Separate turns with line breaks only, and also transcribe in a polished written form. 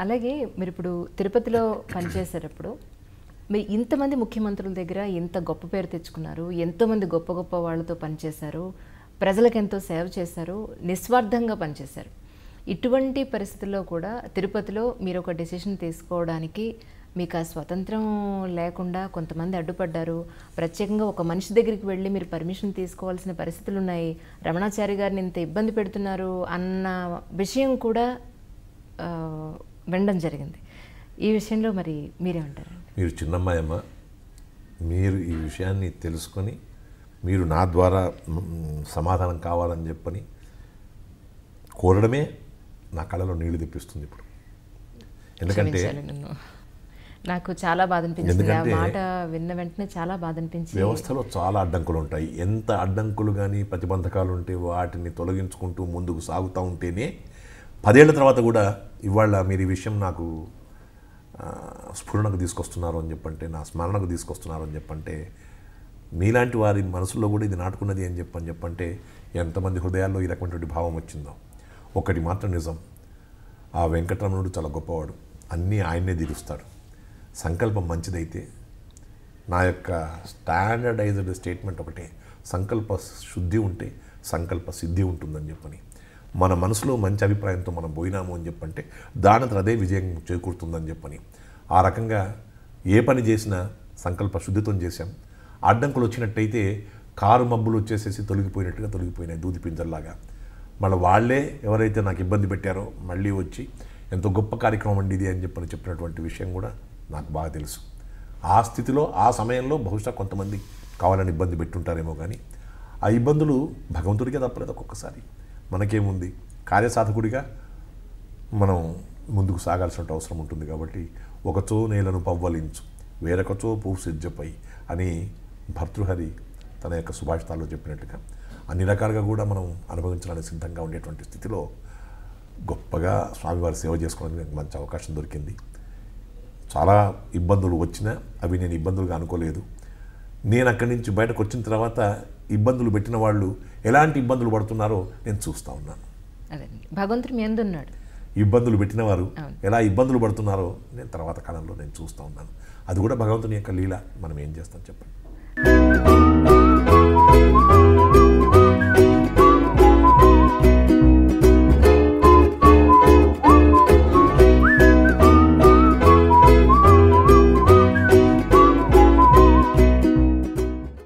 అలాగే మీరిప్పుడు తిరుపతిలో పనిచేసేటప్పుడు మీరు ఇంతమంది ముఖ్యమంత్రుల దగ్గర ఇంత గొప్ప పేరు తెచ్చుకున్నారు, ఎంతోమంది గొప్ప గొప్ప వాళ్ళతో పనిచేశారు, ప్రజలకు ఎంతో సేవ చేశారు, నిస్వార్థంగా పనిచేశారు. ఇటువంటి పరిస్థితుల్లో కూడా తిరుపతిలో మీరు ఒక డెసిషన్ తీసుకోవడానికి మీకు ఆ స్వతంత్రం లేకుండా కొంతమంది అడ్డుపడ్డారు. ప్రత్యేకంగా ఒక మనిషి దగ్గరికి వెళ్ళి మీరు పర్మిషన్ తీసుకోవాల్సిన పరిస్థితులు ఉన్నాయి, రమణాచారి గారిని ఇంత ఇబ్బంది పెడుతున్నారు అన్న విషయం కూడా వినడం జరిగింది. ఈ విషయంలో మరి మీరేమంటారు?
మీరు చిన్నమ్మాయమ్మ, మీరు ఈ విషయాన్ని తెలుసుకొని మీరు నా ద్వారా సమాధానం కావాలని చెప్పని కోరడమే నా కళ్ళలో నీళ్లు తెప్పిస్తుంది ఇప్పుడు. ఎందుకంటే
నాకు చాలా బాధ అనిపించింది ఆ మాట విన్న వెంటనే. చాలా బాధ అనిపించింది.
వ్యవస్థలో చాలా అడ్డంకులు ఉంటాయి. ఎంత అడ్డంకులు కానీ ప్రతిబంధకాలు ఉంటే వాటిని తొలగించుకుంటూ ముందుకు సాగుతూ ఉంటేనే 10 ఏళ్ల తర్వాత కూడా ఇవాళ మీరు ఈ విషయం నాకు స్ఫురణకు తీసుకొస్తున్నారు అని చెప్పంటే, నా స్మరణకు తీసుకొస్తున్నారు అని చెప్పంటే, మీలాంటి వారి మనసులో కూడా ఇది నాటుకున్నది అని చెప్పంటే ఎంతమంది హృదయాల్లో ఈ రకమైనటువంటి భావం వచ్చిందో. ఒకటి మాత్రం నిజం, ఆ వెంకటరమణుడు చాలా గొప్పవాడు, అన్నీ ఆయన్నే తీరుస్తాడు. సంకల్పం మంచిదైతే, నా యొక్క స్టాండర్డైజ్డ్ స్టేట్మెంట్ ఒకటే, సంకల్ప శుద్ధి ఉంటే సంకల్ప సిద్ధి ఉంటుందని చెప్పని. మన మనసులో మంచి అభిప్రాయంతో మనం పోయినాము అని చెప్పంటే దానంతర అదే విజయం చేకూరుతుందని చెప్పని. ఆ రకంగా ఏ పని చేసినా సంకల్ప శుద్ధితో చేశాం. అడ్డంకులు వచ్చినట్టయితే కారు మబ్బులు వచ్చేసేసి తొలగిపోయినట్టుగా తొలగిపోయినాయి దూది పింజల్లాగా. మళ్ళీ వాళ్ళే ఎవరైతే నాకు ఇబ్బంది పెట్టారో మళ్ళీ వచ్చి ఎంతో గొప్ప కార్యక్రమం అండి ఇది అని చెప్పినటువంటి విషయం కూడా నాకు బాగా తెలుసు. ఆ స్థితిలో ఆ సమయంలో బహుశా కొంతమంది కావాలని ఇబ్బంది పెట్టుంటారేమో, కానీ ఆ ఇబ్బందులు భగవంతుడికే తప్పలేదు. ఒక్కొక్కసారి మనకేముంది, కార్యసాధకుడిగా మనం ముందుకు సాగాల్సిన అవసరం ఉంటుంది. కాబట్టి ఒకచో నేలను పవ్వలించు వేరొకచో పువ్వు సిజ్జపై అని భర్తృహరి తన యొక్క సుభాషితాల్లో చెప్పినట్టుగా అన్ని రకాలుగా కూడా మనం అనుభవించడానికి సిద్ధంగా ఉండేటువంటి స్థితిలో గొప్పగా స్వామివారి సేవ చేసుకోవడానికి మంచి అవకాశం దొరికింది. చాలా ఇబ్బందులు వచ్చినా అవి నేను ఇబ్బందులుగా అనుకోలేదు. నేను అక్కడి నుంచి బయటకు వచ్చిన తర్వాత ఇబ్బందులు పెట్టిన వాళ్ళు ఎలాంటి ఇబ్బందులు పడుతున్నారో నేను చూస్తూ ఉన్నాను.
భగవంతుడు మీ యందు ఉన్నాడు.
ఇబ్బందులు పెట్టిన వారు ఎలా ఇబ్బందులు పడుతున్నారో నేను తర్వాత కాలంలో నేను చూస్తూ ఉన్నాను. అది కూడా భగవంతుని యొక్క లీల. మనం ఏం చేస్తాం చెప్పండి.